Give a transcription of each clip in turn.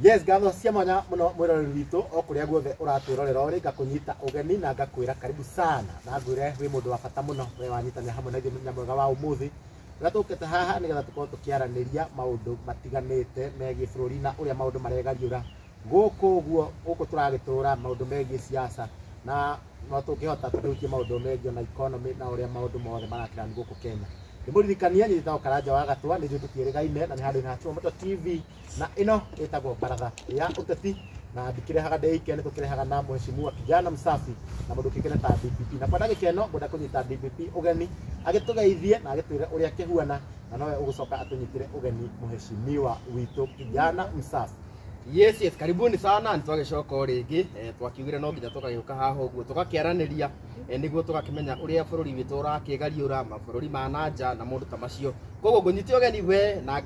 Yes, gatho cia mwanya muno mwiroreri witu okuria guothe uratwirorera uri ngakunyita ugeni na ngakwira karibu sana na ngwire wi mundu wa bata muno we wanyitania hamwe na ithuĩ mũthenya mwega wa umuthi na tukete haha nigetha tukorwo tukiaraniria maundu matiganite megie bururi na uria maundu maregariura guku turagitura maundu megie siasa na no tukihota tudukie maundu megie na economy na uria maundu mothe marakira guku Kenya. Nimuririkania nyitao Karanja wa Gatwa ni tukirigaine na ni handu ha Chuo Moto TV na ino itagwo baratha ya uteti na ndikirehaga ndeike ni tukirehaga na mheshimiwa kijana msafi na mundu kikene ta DPP na kwa ndagikeno mwenda kunyita DPP ugeni agitugeithie na agitwire uria kihuana na nowe ugucoka atunyitire ugeni mheshimiwa witu kijana msafi. Yes, karibuni sana nitwagicoka ringi twakiugire no nginya tugagiuka haha uguo tugakiaraniria niguo tugakimenya uria bururi witu urakigariura mabururi ma nanja na mundu ta macio koguo ngunyitio geni we na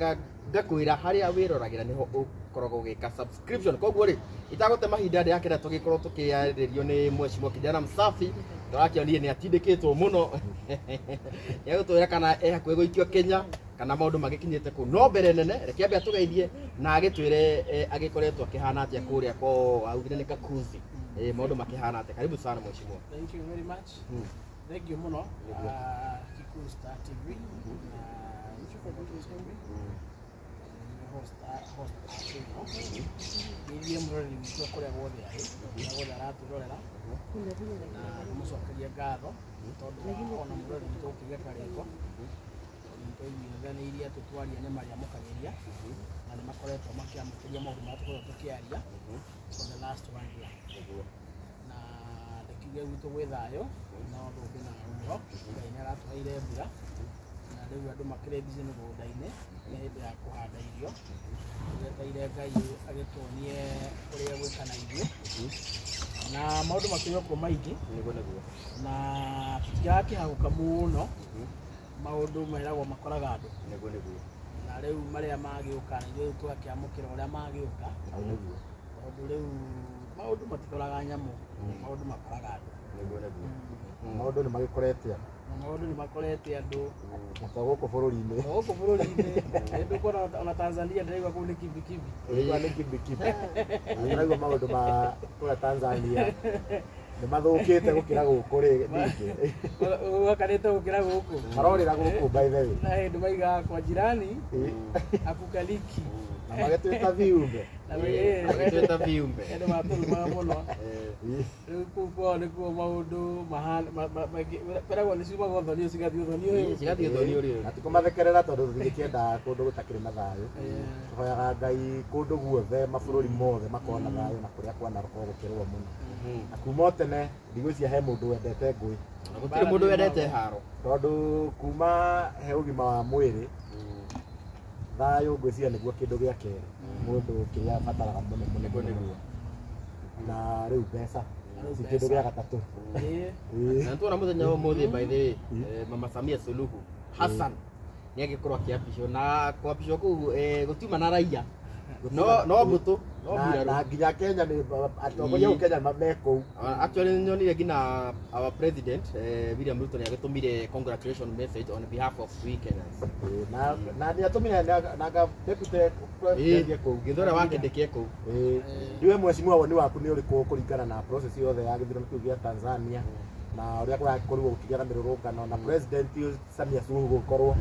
ngakwira haria wiroragira niho ukoragwo gika subscription koguo ri itagute mahinda ndi akira tugikorwo tukiaririo ni mheshimiwa kijana msafi turakionire ni atindikitwo muno yagutwira kana hakuhe guikio Kenya kana maundu magikinyite ku no mbere nene reke ambe atugeithie na agitwire agikoretwo akihana atia kuria ko augire ni kakuzi maundu makihana atia. Karibu sana mheshimiwa. Thank you very much. Thank you muno Kikuyu Star TV ndiye murori witu kuria guothe ahi guothe araturorera na mucokerie ngatho tondu ona murori witu ukigia kariko nitũiguithanirie tutwaria nĩ maria mũkageria na nĩ makoretwo makiamũkĩria maũndũ marĩa tũkoretwo tũkĩaria for the last 1 year na ndĩkiuge gwitũ gwĩ thayũ no ndũngĩ na ũguo Ngai nĩ aratũheire mbura na rĩu andũ makĩrĩ busy mĩgũnda-inĩ nĩ hĩndĩ ya kũhanda irio twetereire Ngai agĩtuonie ũrĩa gwĩka na ithuĩ na maũndũ makĩrĩ okuo maingĩ na tũtirakĩhagũka mũno maundu meragwo makoraga andu na riu maria magiuka na ithuĩ tugakiamũkĩra ũrĩa magiuka tondu riu maundu matikoraga nyamu maundu makoraga andu maundu ni magikorete maundu ni makorete andu na guku bururi-ini ndukora ona Tanzania ndĩraigua kũu nĩ kibikibi ni kibikibi ndĩraigua maundu ma kũrĩa Tanzania nĩ mathũkĩte gũkĩra gũkũ ningĩ wakanĩte gũkĩra gũkũ marorĩra gũkũ by the way na hĩndĩ maigaga kwa jirani akukaliki na magĩtuĩka viumbe magĩtuĩka viumbe andũ matũrumaga mũno rĩu kũu kwao nĩkuo maũndũ peragwo nĩ ciumaga ũthoni cigathiĩ ũthoni ũyũ na tikumathekerera tondũ tũtingĩkĩenda kũndũ gũtakĩrĩ na thayũ tũhoyaga Ngai kũndũ guothe mabũrũri mothe makorwo na thayũ na kũrĩa kwanakorwo gũkĩrũa mũno na kuma tene ndigwĩciria he mũndũ wendete ngũĩ gũtirĩ mũndũ wendete haro tondũ kuma he ũgima wa mwĩrĩ thayũ ngwĩciria nĩguo kĩndũ gĩa kerĩ mũndũ kĩrĩa abataraga mũno na rĩu mbeca si kĩndũ gĩa gatatũ na tuona mũthenya wa ũmũthĩ by the way Mama Samia Suluhu Hassan nĩ agĩkorwo akĩapishwo na kwapishwo kũu gũtiuma na raia no mbũtũ na nginya Kenya nĩ atongoria a Kenya mameko actually nyonire nginya our president William Ruto nĩ agĩtũmire congratulation message on behalf of we Kenyans na nĩ atũmire na deputy president kũu gĩthore wake ndĩkĩe kũu ndiwe mheshimiwa woni waku nĩ ũrĩkũ kũringana na process yothe ya gĩthurano kĩu gĩa Tanzania na ũrĩa kũrakorwo gũkĩgĩa na mĩrũrũngano na president Samia Suluhu gũkorwo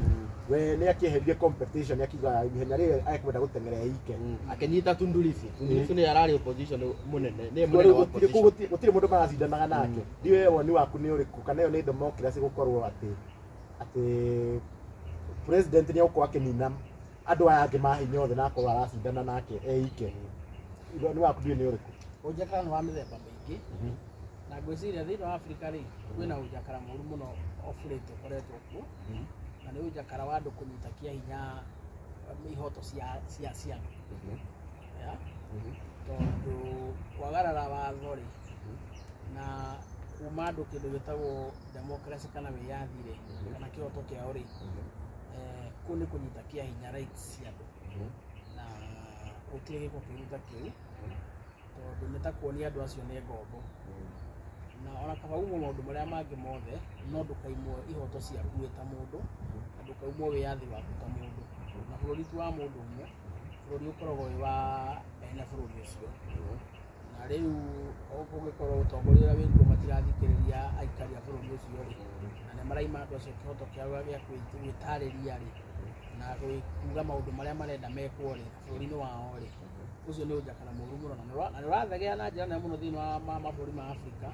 we nĩ akĩeherie competition akiuga ihenya rĩrĩ akwenda gũteng'era ike akĩnyita Tundu Lissu nĩ ararĩ opposition mũnene nĩ mũnene wa opposition gũtirĩ mũndũ maracindanaga nake ndiwe woni waku nĩ ũrĩkũ kana ĩyo nĩ democracy gũkorwo atĩ president nĩ agũkorwo akĩnina andũ aya angĩ mahinya othe na akorwo aracindana nake ike woni waku ndiwe nĩ ũrĩkũ ũnjakara nĩ wa mĩthemba mĩingĩ na ngwĩciria thĩinĩ wa Afrika rĩ kwĩna ũnjakara mũru mũno ũbũrĩte ũkoretwo kuo na nĩ ũnjakara wa andũ kũnyita kĩa hinya ihoto cia ciana tondũ kwagarara watho rĩ na kuma andũ kĩndũ gĩtagwo democracy kana wĩyathi rĩ kana kĩhoto kĩao rĩ kũu nĩ kũnyita kĩa hinya rights cia andũ na gũtirĩ gĩko kĩruta kĩu tondũ nĩ ta kuonia andũ acio nĩ ngombo na ona kaba umo maũndũ marĩa mangĩ mothe no ndũkaimwo ihoto ciaku wĩ ta mũndũ na ndũkaimwo wĩyathi waku ta mũndũ na bũrũri ti wa mũndũ ũmwe bũrũri ũkoragwo wĩ wa ene ucio na riu ũgũgĩkorwo ũtongoria ũrĩa wĩkuo matirathikĩrĩria aikari a bũrũri ũcio rĩ na nĩ maraima andũ acio kĩhoto kĩao gĩa gwĩtarĩria rĩ na kuga maũndũ marĩa marenda mekwo rĩ bũrũri-inĩ wao rĩ ũcio nĩ ũnjakana mũru mũno na nĩ ũrathegea na njĩra nene mũno thĩinĩ wa mabũrũri ma Afrika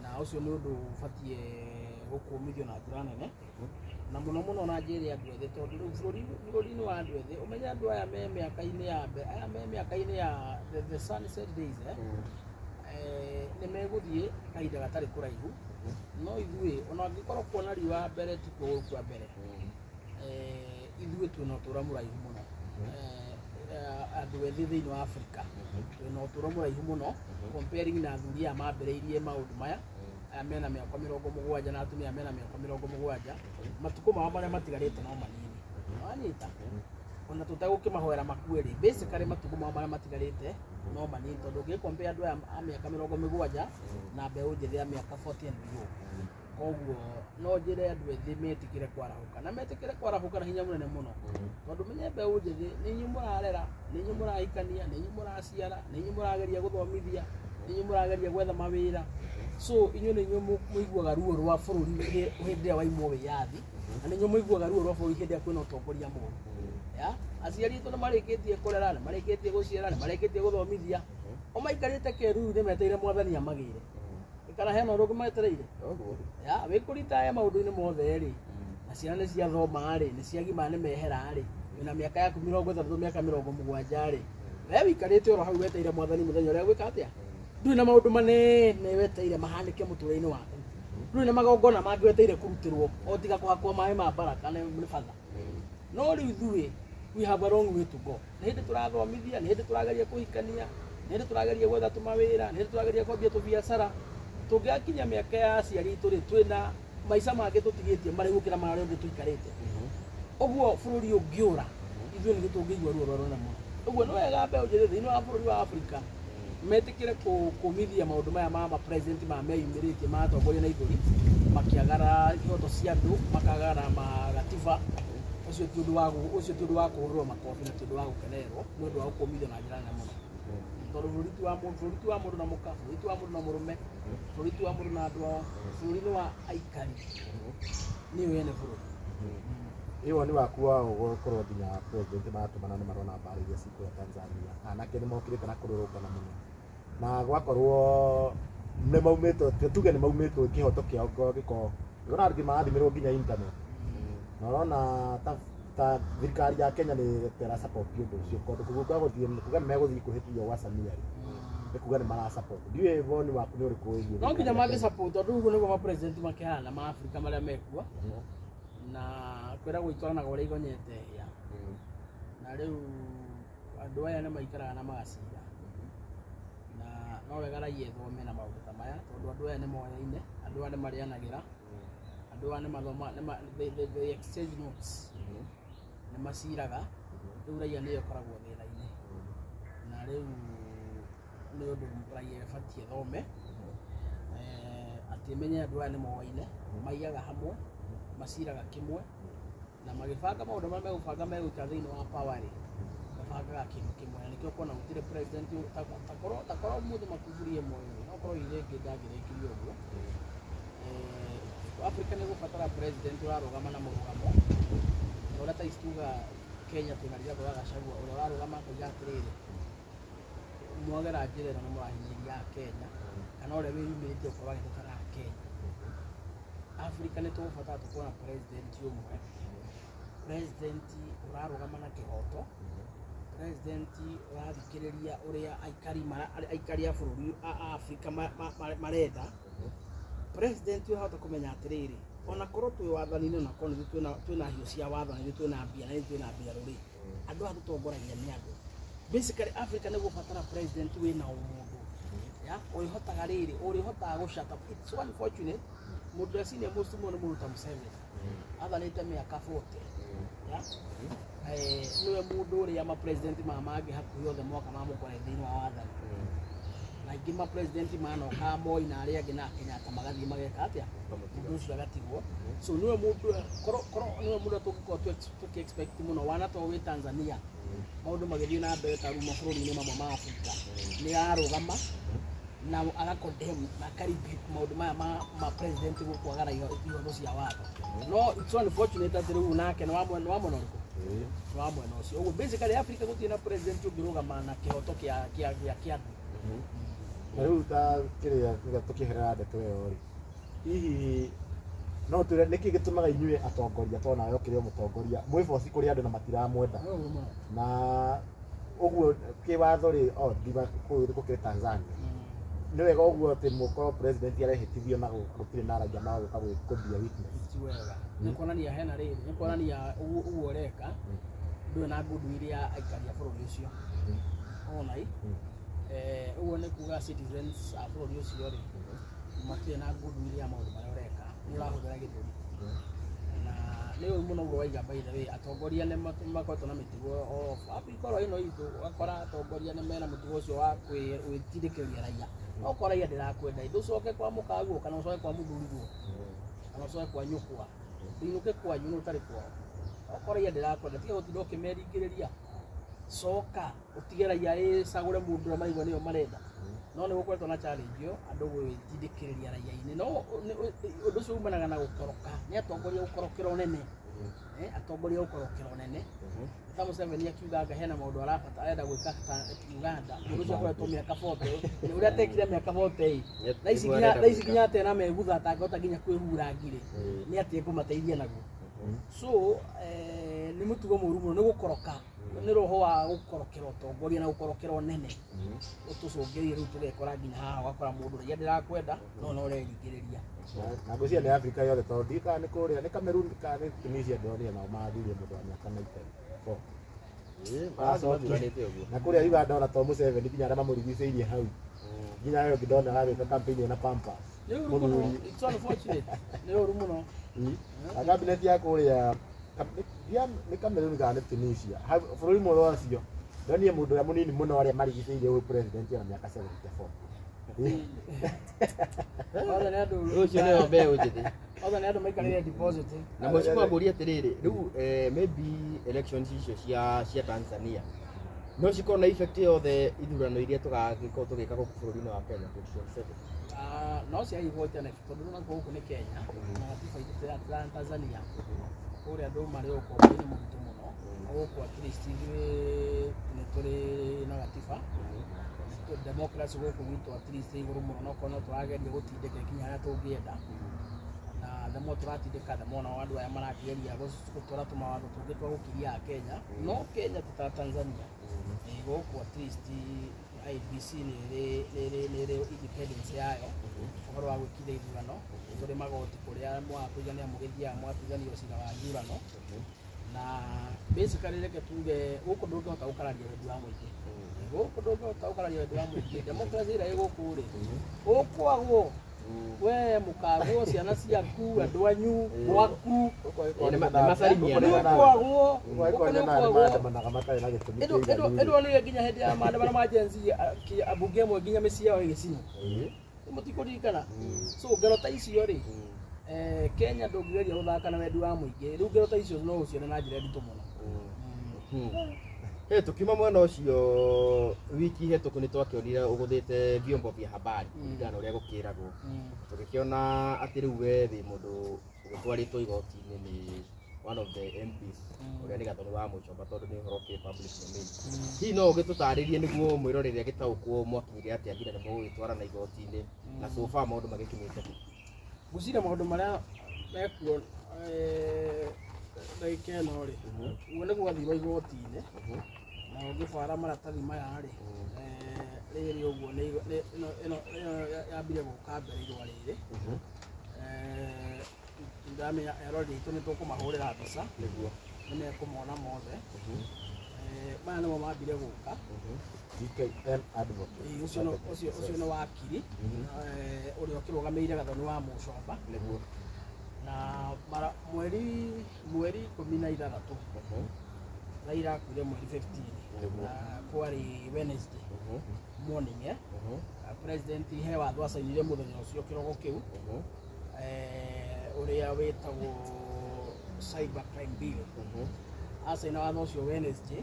na ũcio nĩ ũndũ ũbatiĩ gũkũmithio na njĩra nene na mũno mũno na njĩra andũ ethĩ tondũ rĩu bũrũri-inĩ wa andũ ethĩ ũmenye andũ aya me mĩaka-inĩ ya the sunset days nĩ megũthiĩ kahinda gatarĩ kũraihu no ithuĩ ona angĩkorwo kuona riũa mbere ti kwa mbere ithuĩ twĩna ũtũũro mũraihu mũno andũ ethĩ thĩinĩ wa Afrika twĩna ũtũũro mũraihu mũno comparing na athuri aya mambĩrĩirie maũndũ maya aya mena mĩaka 70 na atumia mena mĩaka 70 matukũ mao marĩa matigarĩte no manini wanyita ona tũtegũkĩmahoera makue rĩ basically matukũ mao marĩa matigarĩte no manini tondũ ũngĩkompare andũ aya a mĩaka 70 na mbeũ njĩthĩ ya mĩaka 40 and below koguo no njĩre andũ ethĩ metĩkĩre kwarahũka na metĩkĩre kwarahũka na hinya mũnene mũno tondũ menye mbeũ njĩthĩ nĩ inyuĩ mũrarera nĩ inyuĩ mũrahikania nĩ inyuĩ mũraciara nĩ inyuĩ mũrageria gũthomithia nĩ inyuĩ mũrageria gwetha mawĩra so inyuĩ nĩ inyuĩ mũiguaga ruo rwa bũrũri hĩndĩ ĩrĩa waimwo wĩyathi na nĩ inyuĩ mũiguaga ruo rwa bũrũri hĩndĩ ĩrĩa kwĩna ũtongoria mũũru aciari aitũ nĩ marĩkĩtie kũrera nĩ marĩkĩtie gũciara nĩ marĩkĩtie gũthomithia o maikarĩte kĩruru nĩ metereire mwathani amagĩre kana hena ũndũ metereire wĩkũritaya maũndũ-inĩ mothe rĩ na ciana nĩ ciathoma rĩ nĩ ciagima nĩ mehera rĩ wĩna mĩaka yaku 30 mĩaka 70 rĩ we wikarĩte oro hau wetereire mwathani mũthenya ũrĩa gwĩka atĩa ndũrĩ na maũndũ manene wetereire mahanĩke mũtũũrĩre-inĩ waku ndũrĩ na magongona mangĩ wetereire kũrutĩrwo o tiga kũhakwo maĩ ma baraka nĩ batha no rĩu ithuĩ we have a long way to go nĩ hĩndĩ tũrathomithia nĩ hĩndĩ tũrageria kũhikania nĩ hĩndĩ tũrageria gwetha tũmawĩra nĩ hĩndĩ tũrageria kwambia tũbiacara tũngĩakinya mĩaka ya aciari itũ rĩ twĩna maica mangĩ tũtigĩtie marĩ gũkĩra marĩa ũngĩ tũikarĩte ũguo bũrũri ũngĩũra ithuĩ nĩ tũngĩigua ruo rwa rũnene mũno ũguo nĩ wega mbeũ njĩthĩ thĩinĩ wa bũrũri wa Afrika metĩkĩre kũmithia maũndũ maya ma president meyumĩrĩtie ma atongoria na igũri makĩagara ihoto cia andũ makagara magatiba ũcio ti ũndũ wa kũhũrwo makobi na ti ũndũ wa gũkenererwo nĩ ũndũ wa gũkũmithio na njĩra nene mũno tondũ bũrũri ti wa mũndũ na mũka bũrũri ti wa mũndũ na mũrũme bũrũri ti wa mũndũ na andũ ao bũrũri nĩ wa aikari nĩyo ene bũrũri ĩyo nĩ waku wa gũkorwo nginya president maratũmana nĩ marona mbarĩ iria cikũrĩa Tanzania anake nĩ mokĩrĩte na kũrũrũngana mũno na gwakorwo nĩ maumĩtwo tuge nĩ maumĩtwo kĩhoto kĩao gĩkorwo ũrona angĩ marathimĩrwo nginya internet na ũrona ta thirikari ya Kenya nĩ tera support ũndũ ũcio tondũ kuga gũthiĩ kuga nĩ megũthiĩ kũhĩtithio gwa Samia nĩ kuga nĩ mara support ndiũĩ woni waku nĩ ũrĩkũ wĩgiĩ no nginya mangĩ support tondũ ũguo nĩguo ma president makĩhana ma Afrika marĩa mekuo na kwĩragwo itwaranaga ũrĩa igonyete hĩa na rĩu andũ aya nĩ maikaraga na magacira na no wega raia ethome na maũndũ ta maya tondũ andũ aya nĩ moyaine andũ aya nĩ marĩanagĩra andũ aya nĩ mathoma the exchange notes nĩ maciraga rĩu raia nĩyo ĩkoragwo thĩna-inĩ na rĩu nĩ ũndũ raia ĩbatiĩ ĩthome atĩ ĩmenye andũ aya nĩ moyaine maiyaga hamwe maciraga kĩmwe na magĩbanga maũndũ marĩa megũbanga megũikara thĩinĩ wa power rĩ mabangaga kĩndũ kĩmwe na nĩkĩo kuona gũtirĩ president takorwo mũndũ makuburie moyo no korwo irĩngĩ ndangĩrĩkĩrio ũguo Afrika nĩ gũbatara president ũrarũgama na mũrũgamo na ũrĩa ta tuga Kenya twĩna Rigathĩ wa Gachagua ũrĩa ũrarũgama koiga atĩrĩrĩ mwagera njĩra ĩno nĩ mũrahinyĩria Kenya kana ũrĩa wĩyumĩrĩtie gũkorwo agĩtetera Kenya Afrika nĩ tũgũbatara tũkuona president ũmwe president ũrarũgama na kĩhoto president ũrathikĩrĩria ũrĩa aikari a bũrũri a Afrika marenda president ũrahota kũmenya atĩrĩrĩ ona korwo twĩ wathani-inĩ na korwo twĩna hiũ cia wathani twĩna mbia na twĩna mbirarũ rĩ andũ aya tũtongoragia nĩ andũ basically Africa nĩ gũbatara president wĩna ũmũndũ ũrĩhotaga rĩrĩ ũrĩhotaga gũshut up it's unfortunate mũndũ acinĩ mũsumo nĩ mũruta Museveni athanĩte mĩaka 40 nĩwe mũndũ ũrĩa ma president mangĩ hakuhĩ othe moka mamũkore thĩinĩ wa wathani na ingĩ ma president manoka Moi na arĩa angĩ na Kenyatta magathiĩ mageka atĩa mũndũ ũcio agatigwo so niwe mũndũ korwo niwe mũndũ tũngĩkorwo tũkĩ-expect mũno wana to wĩ Tanzania maũndũ magĩthiĩ na mbere ta rĩu mabũrũri-inĩ mamwe ma Afrika nĩ ararũgama na agakondemn na karibia maũndũ maya ma president gũkwaga ihoto cia watho no it's unfortunate atĩ rĩu nake nĩ wa mwena ũrĩkũ nĩ wa mwena ũcio ũguo basically Africa gũtirĩ na president ũngĩrũgama na kĩhoto kĩa andũ na rĩu ta kĩrĩa tũkĩherera ndeto ĩyo rĩ hihi no tũre nĩkĩ gĩtũmaga inyuĩ atongoria tona yo kĩrĩa mũtongoria mwĩboci kũrĩ andũ na matiramwenda na ũguo kĩwatho rĩ ndiba kũrĩ Tanzania nĩ wega ũguo atĩ mũkorwo president arehĩtithio na gũtirĩ na raia magũka gũkũmbia witness ti wega nĩ kuonania hena rĩrĩ nĩ kuonania ũguo ũreka ndũrĩ na ngudu iria aikaria bũrũri ũcio ona ũguo nĩ kuga citizens a bũrũri ũcio rĩ matirĩ na ngudu iria maũndũ marĩa ũreka nĩ ũrahũthĩra gĩthũri na nĩ ũru mũno ũguo waiga by the way atongoria nĩ makoretwo na mĩtugo akorwo ĩno itũ ũgakora atongoria nĩ mena mũtugo ũcio wa gwĩtindĩkĩrĩria raia okorwo raia ndĩrakwenda ndũcoke kwa mũkaguo kana ũcoke kwa mũthuriguo kana ũcoke kwa nyũkwa ndũinũke kwanyu nĩ ũtarĩ kwao okorwo raia ndĩrakwenda tiga gũtinda ũkĩmeringĩrĩria coka ũtige raia ĩcagũre mũndũ ũrĩa maigua nĩyo marenda no nĩ gũkoretwo na challenge ĩyo andũ gwĩtindĩkĩrĩria raia-inĩ no ũndũ ũcio umanaga na gũkoroka nĩ atongoria gũkorokera ũnene atongoria gũkorokera ũnene ta Museveni akiuga hena maũndũ arabata arenda gwĩka Uganda mũndũ ũcio akoretwo mĩaka 40 nĩ ũrĩa atekire mĩaka 40 na ici nginya atĩ na megutha atangĩhota nginya kwĩhura ngirĩ nĩ atĩ ekũmateithia naguo so nĩ mũtugo mũru mũno nĩ gũkoroka nĩ roho wa gũkorokera ũtongoria na gũkorokera ũnene ũtũcũngĩrĩrie rĩu tũgekora nginya haha ũgakora mũndũ raia ndĩrakwenda no ũreringĩrĩria na ngũcia nĩ Afrika yothe tondũ ndika nĩ kũrĩa nĩ Cameroon kana nĩ Tunisia ndonire nao mathirie mũndũ wa mĩaka 94 na kũrĩa Uganda ona to Museveni nginya arĩa mamũrigicĩirie hau nginya yo ngĩndona aragĩka campaign na Pampas it's unfortunate nĩ ũru mũno cabinet ya kũrĩa nĩ Cameroon kana nĩ Tunisia bũrũri mwe wacio ndonire mũndũ ũrĩa mũnini mũno arĩa marigicĩirie ũyũ president na mĩaka 74 othe nĩ andũ ũcio nĩyo mbeũ njĩthĩ othe nĩ andũ maikarĩire deposit na mũciĩ kwambũria atĩrĩrĩ rĩu maybe elections icio cia Tanzania no cikorwo na effect yothe ithurano iria tũgagĩkorwo tũgĩka gũkũ bũrũri-inĩ wa Kenya 2027 no ciagĩkorwo tene tondũ no gũkũ nĩ Kenya na gatiba itũ ya Tanzania kũrĩa andũ marĩ ũkombo-inĩ mũritũ mũno gũkũ at least nĩ tũrĩ na gatiba democracy gũkũ gwitũ at least igũrũ mũno no korwo no tũrageria gũtindĩka ikinya harĩa tũngĩenda na themo tũratindĩka themo na andũ aya marakĩgeria gũtwara tũmawatho tũngĩ twa gũkiria a Kenya no Kenya ti ta Tanzania gũkũ at least IEBC nĩ independence yayo ũhoro wa gwĩkithia ithurano tũrĩ magoti kũrĩa mwakũigania mũgĩthiaga mwatuithanio cira wa ithurano na basically reke tuge gũkũ ndũngĩhota gũkararia wendi wa mũingĩ gũkũ ndũngĩhota gũkararia wendi wa mũingĩ democracy ĩrĩa ĩ gũkũ rĩ ũkwagwo we mũkagwo ciana ciaku andũ anyu gwaku nĩũkwagwo ĩno nĩyo nginya hĩndĩ ya maandamano ma Gen Z ambunge ĩmwe nginya mĩciĩ yao ĩgĩcinwo mũtikũririkana so ngero ta icio rĩ Kenya ndũngĩgeria gũthaka na wendi wa mũingĩ rĩu ngero ta icio no ũcione na njĩra nditũ mũno tukiuma mwena ũcio wiki hetũku nĩ twakĩonire ũgũthĩte vyombo vya habari kũringana ũrĩa gũkĩragwo tũgĩkĩona atĩ rĩu we wĩ mũndũ ũgĩtwarĩtwo igoti-inĩ nĩ one of the MPs ũrĩa nĩ Gathoni wa Mũchomba tondũ nĩ ũhoro kĩ public domain hihi no ũgĩtũtarĩrie nĩguo mwĩrorere gĩtaũkwo mwakinyire atĩa nginya nĩ mũgũgĩtwarana igoti-inĩ na so far maũndũ magĩkinyĩte ngwĩciria maũndũ marĩa mekuo ndagĩka ĩno rĩ guo nĩ gwathirwo igoti-inĩ na ũngĩbara maratathi maya rĩ rĩrĩ ũguo ĩno yambire gũka mbere irũa rĩrĩ ndamenya eroreri aitũ nĩ tũkũmahũrĩra mbica nĩguo nĩmekũmona mothe maya nĩmo mambire gũka DKN advocate ũcio nĩ wakiri ũrĩa ũkĩrũgamĩrĩire Gathoni wa Mũchomba nĩguo na mweri 16 Raila akuire mweri 15 na kwari Wednesday morning president he watho acainire muthenya ucio kirogo kiu uria wetagwo cyber crime bill acaina watho ucio Wednesday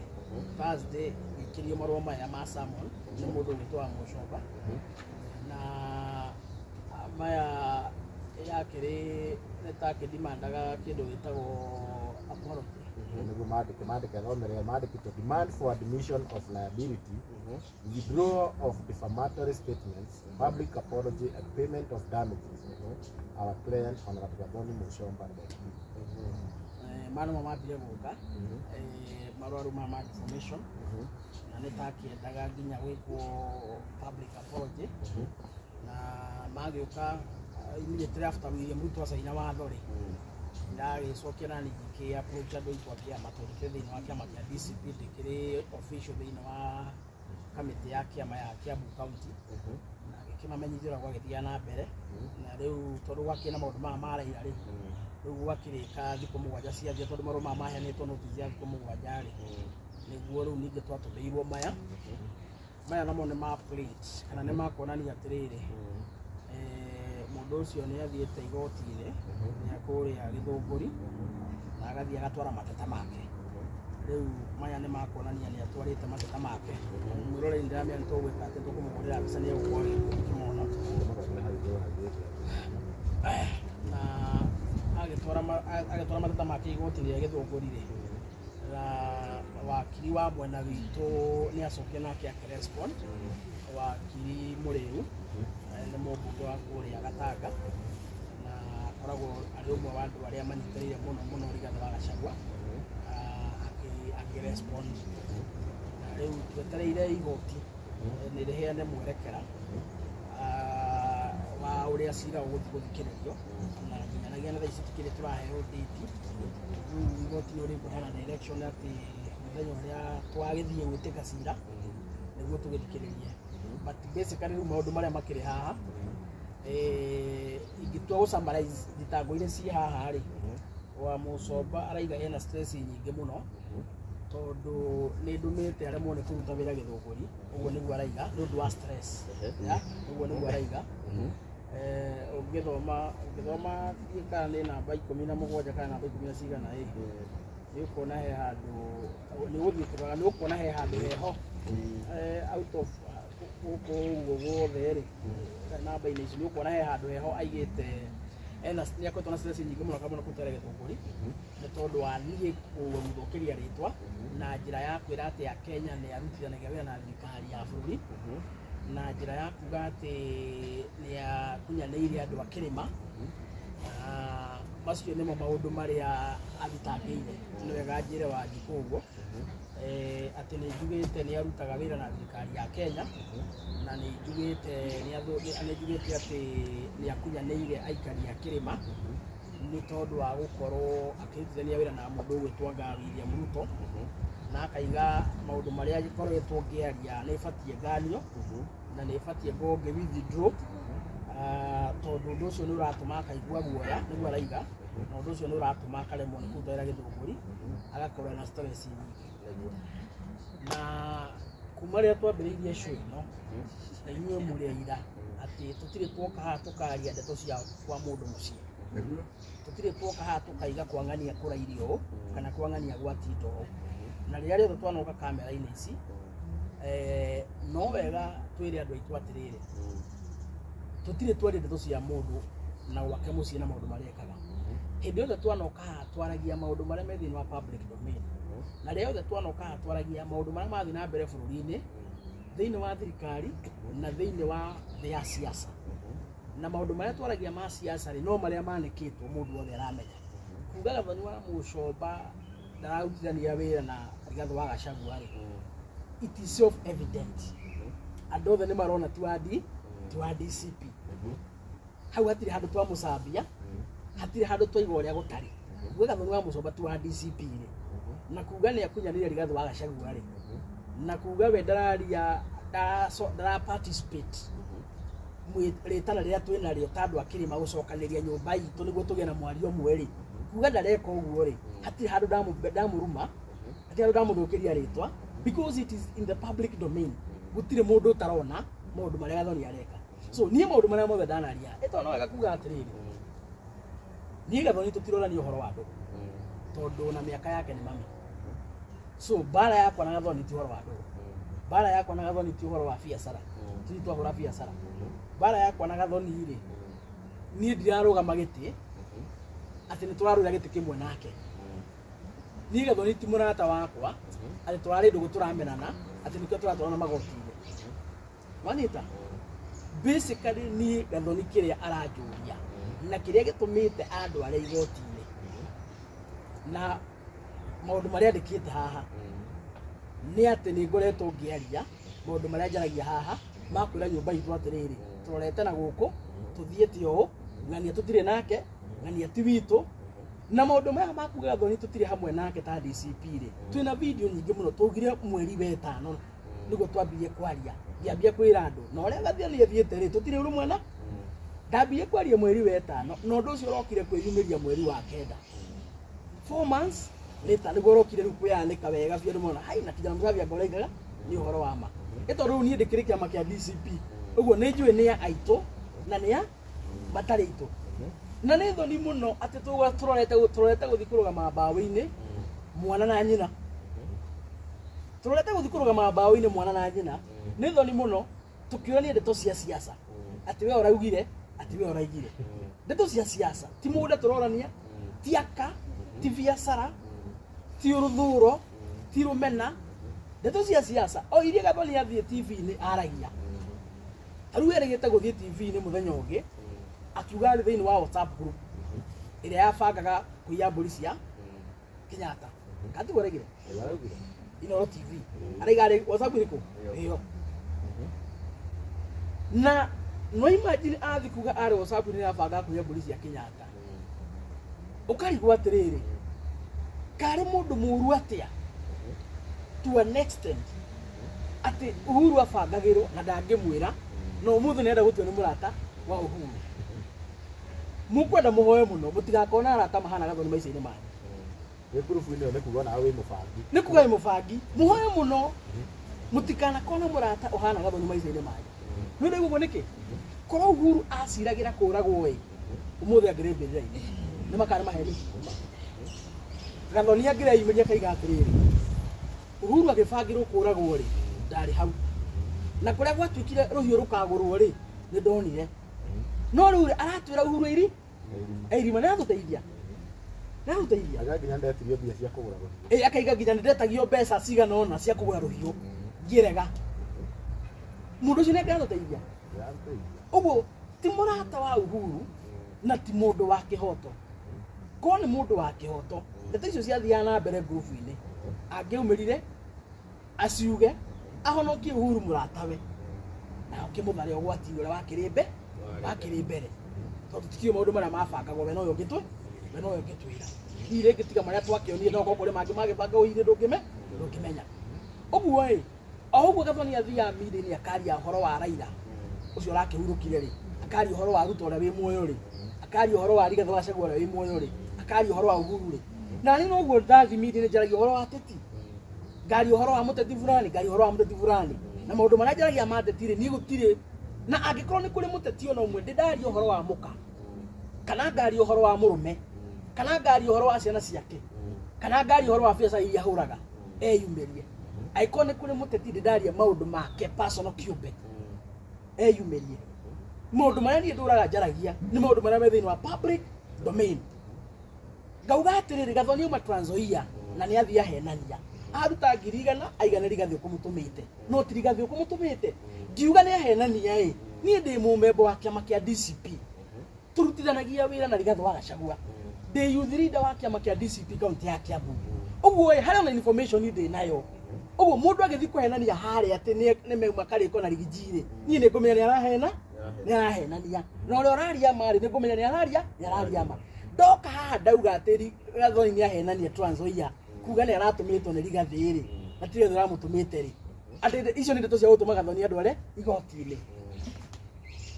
Thursday ikirio marwa maya ma summon ni mundu witwa Muchomba na maya yakiri netake demandaga kindu gitagwo apology niguo mandike thomere mandike to demand for admission of liability, withdrawal of defamatory statements, public apology and payment of damages. Our client Honorable Gathoni Muchomba mano mambire guka marwaru ma information na nitakiendaga nginya gwikwo public apology na magioka immediately after William Ruto acaina watho ri ndagicokera niki approach andu itwa kia matorite thiini wa kiama kia DCP ndikiri official thiini wa kamiti ya kiama ya Kiambu County na gikimamenyithira gwagithia na mbere na riu tondu gwakina maundu ma maraira ri riu gwakirika thikũ mũgwanja ciathia tondu marũa maheanĩtwo notice ya thikũ mũgwanja ri niguo riu ningĩ twatũmĩirwo maya namo nĩ ma plate kana nĩ makuonania atiriri mundu ucio nĩ athiĩte igoti-inĩ rĩa kũrĩa Gĩthũngũri na agathie agatwara mateta make riu maya nĩ makuonania nĩ atwarĩte mateta make mwĩroreri ndiramenya nĩ tũgwĩka atĩ tũkũmũhũrĩra mbica nĩ egũkorwo agĩkĩmona na agĩtwara mateta make igoti rĩa Gĩthũngũri rĩ na wakiri wa mwena witũ nĩ acokire nake akĩrespond wakiri Mũrĩu nĩ mũmbunge wa kũrĩa Gatanga na akoragwo arĩ ũmwe wa andũ arĩa manyitĩrĩire mũno Rigathĩ wa Gachagua akĩrespond na rĩu twetereire igoti nĩ rĩheane mwerekera wa ũrĩa cira ũgũthiĩ gũthikĩrĩrio na nginyanagia na thaa ici tũkĩrĩ tũraheo date rĩu igoti nĩ rĩkũheana direction atĩ mũthenya ũrĩa twagĩthiĩ gwĩtĩka cira nĩguo tũgĩthikĩrĩrie but basically rĩu maũndũ marĩa makĩrĩ haha ingĩtua gũ summarize thitango iria ciĩ haha rĩ wa Muchomba araiga ena stress nyingĩ mũno tondu nĩ ndumĩte aremwo nĩ kũruta wĩra Gĩthũngũri ũguo nĩguo araiga nĩ ũndũ wa stress ũguo nĩguo araiga ũngĩthoma kana nĩ namba 17 kana namba 10 cigana nĩ ũkuona he handũ nĩ ũgũthiĩ kũrora nĩ ũkuona he handũ heho out of ũguo guothe rĩ namba-inĩ ici nĩ ũkuona he handũ heho aigĩte nĩ akoretwo na stress nyingĩ mũno kamũno kũruta wĩra Gĩthũngũri nĩ tondũ wa niĩ gũthũkĩria rĩtwa na njĩra ya kwĩra atĩ Akenya nĩ arutithanagia wĩra na thirikari ya bũrũri na njĩra ya kuga atĩ nĩ akunyanĩire andũ a Kĩrĩma macio nĩmo maũndũ marĩa athitangĩire nĩ wega njĩre Wanjikũ ũguo atĩ nĩ njugĩte nĩ arutaga wĩra na thirikari ya Kenya na nĩ njugĩte atĩ nĩ akunyanĩire aikari a Kĩrĩma nĩ tondũ wa gũkorwo akĩrutithania wĩra na mũndũ ũgwĩtwo William Ruto na akaiga maũndũ marĩa agĩkoretwo ngĩaria nĩ batiĩ nganio na nĩ batiĩ ngĩ withdraw tondũ ũndũ ũcio nĩ ũratũma akaigua guoya nĩguo araiga na ũndũ ũcio nĩ ũratũma akaremwo nĩ kũruta wĩra Gĩthũngũri agakorwo na stress nyingĩ na kuma rĩrĩa twambĩrĩirie show ĩno na inyuĩ mũrĩ aira atĩ tũtirĩ twoka haha tũkaria ndeto cia kwa mũndũ mũciĩ tũtirĩ twoka haha tũkaiga kwang'ania kũrairio kana kwang'ania gwatindo na rĩrĩa rĩothe twanoka kamera-inĩ ici no wega twĩre andũ aitũ atĩrĩrĩ tũtirĩ twaria ndeto cia mũndũ na gwake mũciĩ na maũndũ marĩa ekaga hĩndĩ yothe twanoka haha twaragia maũndũ marĩa me thĩinĩ wa public domain na rĩrĩa yothe twanoka haha twaragia maũndũ marĩa mathiĩ na mbere bũrũri-inĩ thĩinĩ wa thirikari na thĩinĩ wa thĩ ya siasa na maũndũ marĩa twaragia ma siasa rĩ no marĩa manĩkĩtwo mũndũ wothe aramenya kuga Gathoni wa Muchomba ndararutithania wĩra na Rigathĩ wa Gachagua rĩ it is self evident andũ othe nĩ marona ti wa DCP hau hatirĩ handũ twamũcambia hatirĩ handũ twaigua ũrĩa gũtarĩ kuga Gathoni wa Muchomba ti wa DCP rĩ na kuga nĩ akunyanĩire Rigathĩ wa Gachagua rĩ na kuga we ndara participate rĩtana rĩrĩa twĩnarĩo ta andũ a Kĩrĩma gũcokanĩria nyũmba itũ nĩguo tũgĩe na mwario ũmwe rĩ kuga ndareka ũguo rĩ hatirĩ handũ ndamũruma ati aruga muthukiria ritwa because it is in the public domain gutire mundu utarona maundu maria Gathoni areka so nie maundu maria mothe ndanaria ito no agakuga atiriri nie Gathoni tutirorania uhoro wa andu tondu na miaka yake ni mami so bara yakwa na Gathoni ti uhoro wa andu bara yakwa na Gathoni ti uhoro wa biacara ti twahura biacara bara yakwa na Gathoni ri nie ndirarugama giti ati ni twarura giti kimwe nake nie Gathoni ti murata wakwa ati twari ndugu turamenana ati nikyo turatwarana magoti-ini wanita basically nie Gathoni kiria arajuria na kiria gitumite andu aria igoti-ini na maundu maria ndikite haha ni ati ni ngoretwo ngiaria maundu maria njaragia haha makwira nyumba itu atiriri turorete na guku tuthiete o ngania tutire nake ngania ti witu na maundu maya makuga Gathoni tutire hamwe nake ta DCP ri twina video nyingi muno tugire mweri wetano niguo twambirie kwaria ndiambia kwira andu na uria Gathoni athiete ri tutire urumwe na ndambie kwaria mweri wetano na undu ucio urokire kwiyumiria mweri wa kenda 4 months later niguo urokire riu kuyanika wega biu mona hai na kijana mthavia ngorengaga ni uhoro wa ma ito riu nie ndikire kiama kia DCP uguo ni njui ni ya aito na ni ya batari itu na ni thoni muno ati turorete guthikuruga mbawi-ini mwana na nyina turorete guthikuruga mbawi-ini mwana na nyina ni thoni muno tukiurania ndeto cia siasa ati we uraugire ati we uraigire ndeto cia siasa ti muda turorania ti aka ti biacara ti uruthuro ti rumena ndeto cia siasa o iria Gathoni athie TV-ini aragia riu erigite guthie TV-ini muthenya ungi akiuga ari thiini wa WhatsApp group iria yabangaga kuiya mburi cia Kenyatta katugoregire Inooro TV ariga ari WhatsApp iriku iyo na no imagine athi kuga ari WhatsApp ni yabangaga kuiya mburi cia Kenyatta ukarigwa atiriri kari mundu muru atia to an extent ati Uhuru abangagirwo na ndangimwira no muthu nenda gutwe ni murata wa Uhuru mukwenda muhoye muno mutigakona arata mahana Gathoni maica-ini manyu we proof ni one kuga nawe mubangi ni kuga mubangi muhoye muno mutikana kona murata ohana Gathoni maica-ini manyu no ndio guo niki korwo Uhuru aciragira kuragwo we umuthi angirembirira-ini ni makana maheni Gathoni angireyumiria kaiga atiriri Uhuru agibangirwo kuragwo ri ndari hau na kuria gwatwikire ruhiu rukagurwo ri ni ndonire no riu aratwira Uhuru iri irima na tuteithia agaginya ndetirio mbia cia kugura ruhiu akaiga ginya ndetagio mbeca cigana ona cia kugura ruhiu ngirega mundu ucio nĩ ndatuteithia uguo ti murata wa Uhuru na ti mundu wa kihoto ko ni mundu wa kihoto ndeto icio ciathiaga na mbere group-ini angiumirire aciuge ahonokie Uhuru muratawe na ukimutharia ugwati uria wakiri mbere tondu tikio maundu maria mabangagwo we no yo ngitwira ire ngitiga maria twakionire no kokore mangi magibanga uire ndungimenya uguo oguo Gathoni athia midi-ini akaria uhoro wa Raila ucio urakihurukire ri akaria uhoro wa Ruto uria wi muoyo ri akaria uhoro wa Rigathi Gachagua uria wi muoyo ri akaria uhoro wa Uhuru ri na ni noguo ndathi midi-ini njaragia uhoro wa teti ngari uhoro wa muteti fulani na maundu maria njaragia ma teti ri ni gutire na angikorwo ni kuri muteti ona umwe ndindari uhoro wa muka kana ngari uhoro wa murume kana ngari uhoro wa ciana ciake kana ngari uhoro wa biacara iria huraga eyumirie aiko ni kuri muteti ndindari maundu make personal cube eyumirie maundu maria ni nduraga njaragia ni maundu maria me thiini wa public domain ngauga atiriri Gathoni uma Trans Nzoia na ni athia henania aruta ngirigana aigana Rigathi ukumutumite no ti Rigathi ukumutumite ngiuga ni ahenania ni ndi mumembo wa kiama kia DCP turutithanagia wira na Rigathi wa Gachagua ndi youth leader wa kiama kia DCP kaunti ya Kiambu uguo haria na information ndi nayo uguo mundu agithi kuhenania haria ati ni meuma kariko na rigijire ni ngumenya ni arahenania na uria araria mari ni ngumenya ni araria ma ndoka haha ndauga atiri Gathoni ni ahenania Trans Nzoia kuga ni aratumitwo ni Rigathi ri atire ndiramutumite ri ati icio ni ndeto cia gutuma Gathoni andu are igoti-ini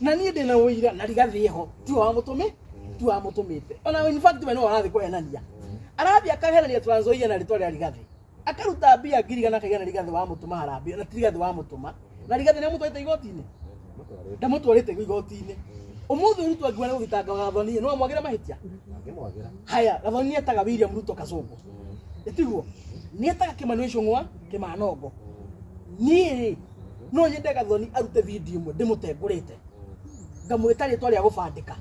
na ni ndina uira na Rigathi iho ti wa mutumite ona in fact we no arathi kuhenania arathi akahenania Trans Nzoia na ritwa ria Rigathi akaruta mbia ngirigana kaigana Rigathi wa mutuma harambia na Rigathi wa mutuma na Rigathi ne mutwarite igoti-ini ndamutwarite igoti-ini umuthi Ruto angĩona gũgitanga Gathoni no amwagĩre mahitia Ngĩmwagĩra. haya Gathoni etaga William Ruto Kasongo etiguo nĩ etaga Kimani Ichung'wa Kimanongo niĩ no nyende Gathoni arute video imwe ndĩmũtengũrĩte ngamwĩta rĩtwa rĩa gũbandĩka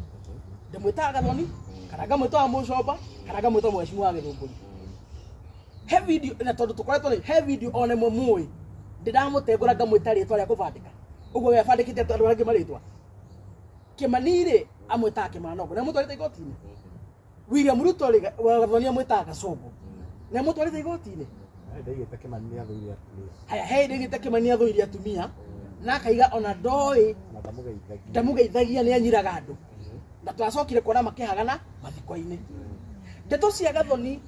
ndĩmwĩta Gathoni kana ngamwĩta Mũcomba kana ngamwĩta Mheshimiwa Gĩthũngũri he video na tondu tukoretwo ni he video one mumui ndĩramũtengũra ngamwĩta rĩtwa rĩa gũbandĩka ũguo we abandĩkĩte andũ arĩa angĩ marĩtwa Kimani amwĩta Kimanongo na mũtwarĩte igoti-ini William Ruto wa Gathoni amwĩta Kasongo na mũtwarĩte igoti-ini Ndaigĩte Kimani nĩ athũire atumia. haya he ndaigĩte Kimani athũire atumia na akaiga ona ndoĩ Na ndamũgeithagia. ndamũgeithagia nĩ anyiraga andũ na twacokire kuona makĩhagana mathiko-inĩ ndeto cia Gathoni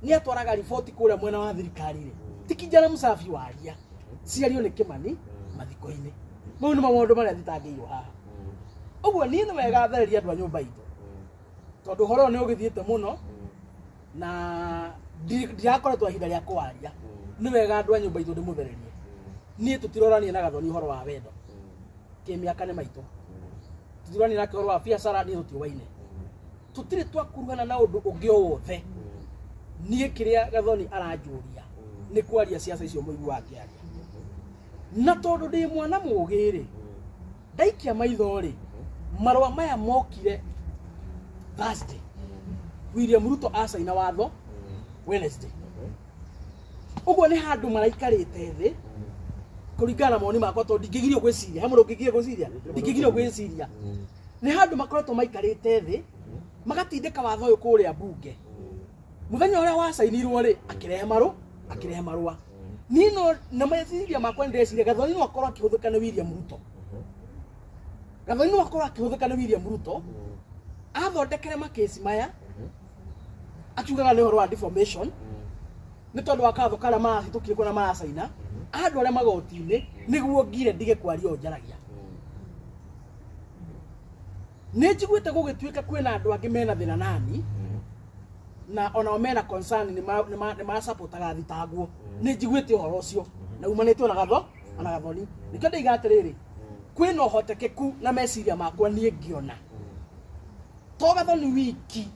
nĩ atwaraga riboti kũrĩa mwena wa thirikari-rĩ ti kijana mũsafi waria ciario nĩ Kimani mathiko-inĩ mau nĩ maũndũ marĩa thitangĩirwo haha ũguo niĩ nĩ wega thereria andũ a nyũmba itũ tondũ ũhoro nĩ ũgĩthiĩte mũno na ndirakoretwo ihinda rĩa kwaria nĩ wega andũ a nyũmba itũ ndĩmũthererie niĩ tũtiroranie na Gathoni ũhoro wa wendo kĩmĩaka nĩ maitũ tũtiroranie nake ũhoro wa biacara niĩ tũtiũwaine tũtirĩ twakuruhana na ũndũ ũngĩ o wothe niĩ kĩrĩa Gathoni aranjũria nĩ kwaria ciaca icio mũigua akĩaria na tondũ ndĩ mwana mũgĩ-rĩ ndaikia maitho-rĩ marũa maya mokire Thursday William Ruto acaina watho Wednesday ũguo nĩ handũ maraikarĩte thĩ kũringana na mawoni makwa tondũ ndingĩgirio gwĩciria he mũndũ ũngĩgirio gwĩciria ndingĩgirio gwĩciria nĩ handũ makoretwo maikarĩte thĩ magatindĩka watho ũyũ kũrĩa mbunge muthenya ũrĩa wacainirwo-rĩ akĩrehe marũa nino na meciria makwa ndĩreciria Gathoni no akorwo akĩhũthĩka nĩ William Ruto Gathoni no akorwo akĩhũthĩka nĩ William Ruto athondekere makesi maya akiugaga nĩ ũhoro wa defamation nĩ tondũ wa katho karĩa marahĩtũkire kuona maracaina andũ arĩa magoti-inĩ nĩguo ngire ndige kwaria o njaragia nĩ njiguĩte gũgĩtuĩka kwĩna andũ angĩ mena thĩna nani na onao mena concern nĩ marasapotaga thitangwo nĩ njiguĩte ũhoro ũcio na umanĩtwo na Gathoni nĩkĩo ndaiga atĩrĩrĩ kwĩna ũhotekeku na meciria makwa niĩ ngĩona to Gathoni wiki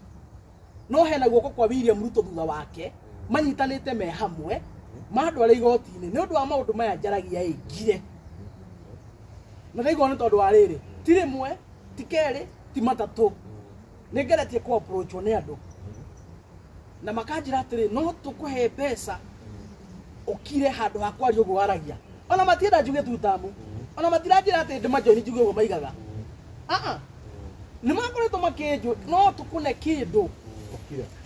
no hena guoko kwa William Ruto thutha wake manyitanĩte me hamwe mandũ arĩa igoti-inĩ nĩ ũndũ wa maũndũ maya njaragia ngire na ndaigua nĩ tondũ wa rĩrĩ ti rĩmwe ti kerĩ ti matatũ nĩ ngeretie kũ approach nĩ andũ na makanjĩra atĩrĩ no tũkũhe mbeca ũkire handũ ha kwaria ũguo waragia ona matienda njuge tutamu ona matiranjĩra atĩ ndĩmajoini njuge ũguo maigaga nĩ makoretwo makĩnjũ no tũkũne kĩndũ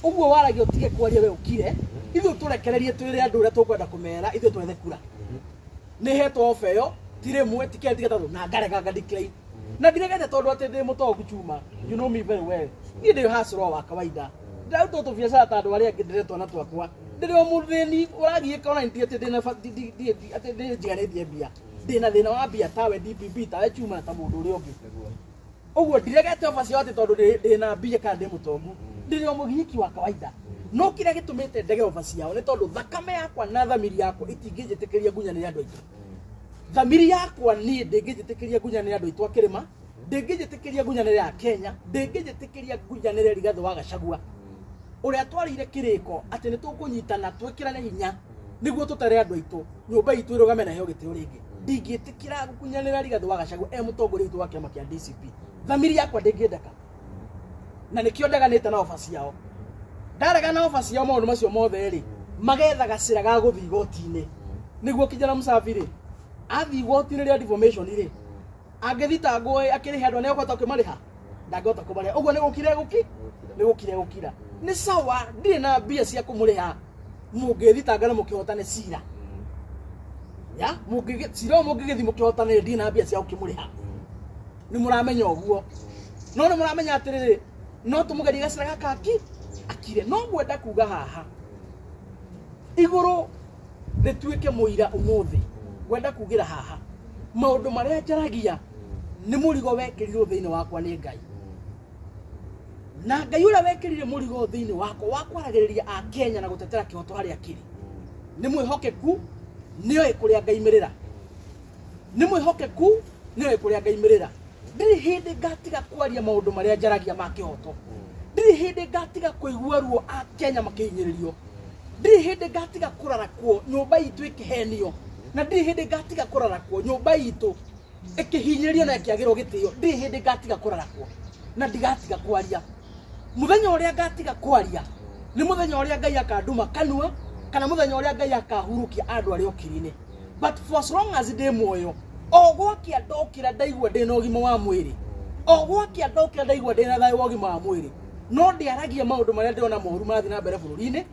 ũguo waragia ũtige kwaria we ũkire ithuĩ tũrekererie twĩre andũ ũrĩa tũkwenda kũmera ithuĩ twethe kura nĩ hetwo ofa ĩyo ti rĩmwe ti kerĩ ti gatatũ na ngarega decline na ndiregete tondũ atĩ ndĩ mũtongu chuma you know me very well niĩ ndĩ hustle wa kawaida ndĩraruta tũbiacara ta andũ arĩa angĩ ndĩretwo na twakwa ndĩrĩ o mũthĩni ũragiĩka ona nti atĩ ndĩ njiganĩtie mbia ndĩna thĩna wa mbia tawe DPP tawe chuma ta mũndũ ũrĩa ũngĩ ũguo ndiregete ofa ciao atĩ tondũ ndĩna mbia kana ndĩ mũtongu ndĩrĩ o mũginyiki wa kawaida no kĩrĩa gĩtũmĩte ndege ofa ciao nĩ tondũ thakame yakwa na thamiri yakwa itingĩnjĩtĩkĩria ngunyanĩre andũ aitũ thamiri yakwa niĩ ndĩngĩnjĩtĩkĩria ngunyanĩre andũ aitũ a Kĩrĩma ndĩngĩnjĩtĩkĩria ngunyanĩre ya Kenya ndĩngĩnjĩtĩkĩria ngunyanĩre Rigathĩ wa Gachagua ũrĩa twarĩire kĩrĩko atĩ nĩ tũkũnyitana twĩkĩrane hinya nĩguo tũtare andũ aitũ nyũmba itũ ĩrũgame na heo gĩtĩo rĩngĩ ndingĩtĩkĩra gũkunyanĩra Rigathĩ wa Gachagua mũtongoria witũ wa kĩama kĩa DCP thamiri yakwa ndĩngĩendeka na nĩkĩo ndeganĩte na ofa ciao ndarega na ofa ciao maũndũ macio mothe rĩ magetha gacĩra ga gũthiĩ igoti-inĩ nĩguo kijana mũsafi-rĩ athiĩ igoti-inĩ rĩa defamation rĩ angĩthitangwo akĩrĩhe andũ arĩa ũkũhota kũmarĩha ndangĩhota kũmarĩha ũguo nĩ gũkira nĩ sawa ndirĩ na mbia cia kũmũrĩha mũngĩthitanga na mũkĩhotane cira ya cira mũngĩgĩthiĩ mũkĩhotane ndirĩ na mbia cia gũkĩmũrĩha nĩ mũramenya ũguo no nĩ mũramenya atĩrĩrĩ no tũmũgerie gacĩra gaka akire no ngwenda kuga haha igũrũ rĩtuĩke mũira ũmũthĩ ngwenda kugĩra haha maũndũ marĩa njaragia nĩ mũrigo wekĩrirwo thĩinĩ wakwa nĩ Ngai na Ngai ũrĩa wekĩrire mũrigo thĩinĩ wakwa wa kwaragĩrĩria a Kenya na gũtetera kĩhoto harĩa kĩrĩ nĩ mwĩhokeku nĩoĩ kũrĩa ngaimirĩra nĩ mwĩhokeku nĩoĩ kũrĩa ngaimirĩra ndirĩ hĩndĩ ngatiga kwaria maũndũ marĩa njaragia ma kĩhoto ndirĩ hĩndĩ ngatiga kũigua ruo a Kenya makĩhinyĩrĩrio ndirĩ hĩndĩ ngatiga kũrarakwo nyũmba itũ ĩkĩhenio na ndirĩ hĩndĩ ngatiga kũrarakwo nyũmba itũ ĩkĩhinyĩrĩrio na ĩkĩagĩrwo gĩtĩo ndirĩ hĩndĩ ngatiga kũrarakwo na ndigatiga kwaria muthenya ũrĩa ngatiga kwaria nĩ muthenya ũrĩa Ngai akanduma kanua kana muthenya ũrĩa Ngai akahurukia andũ arĩa okiri-inĩ but for as long as ndĩ muoyo o gwakia ndokĩra ndaigua ndĩna ũgima wa mwĩrĩ o gwakia ndokĩra ndaigua ndĩna thayũ wa ũgima wa mwĩrĩ no ndĩaragia maũndũ marĩa ndĩrona moru marathiĩ na mbere bũrũri-inĩ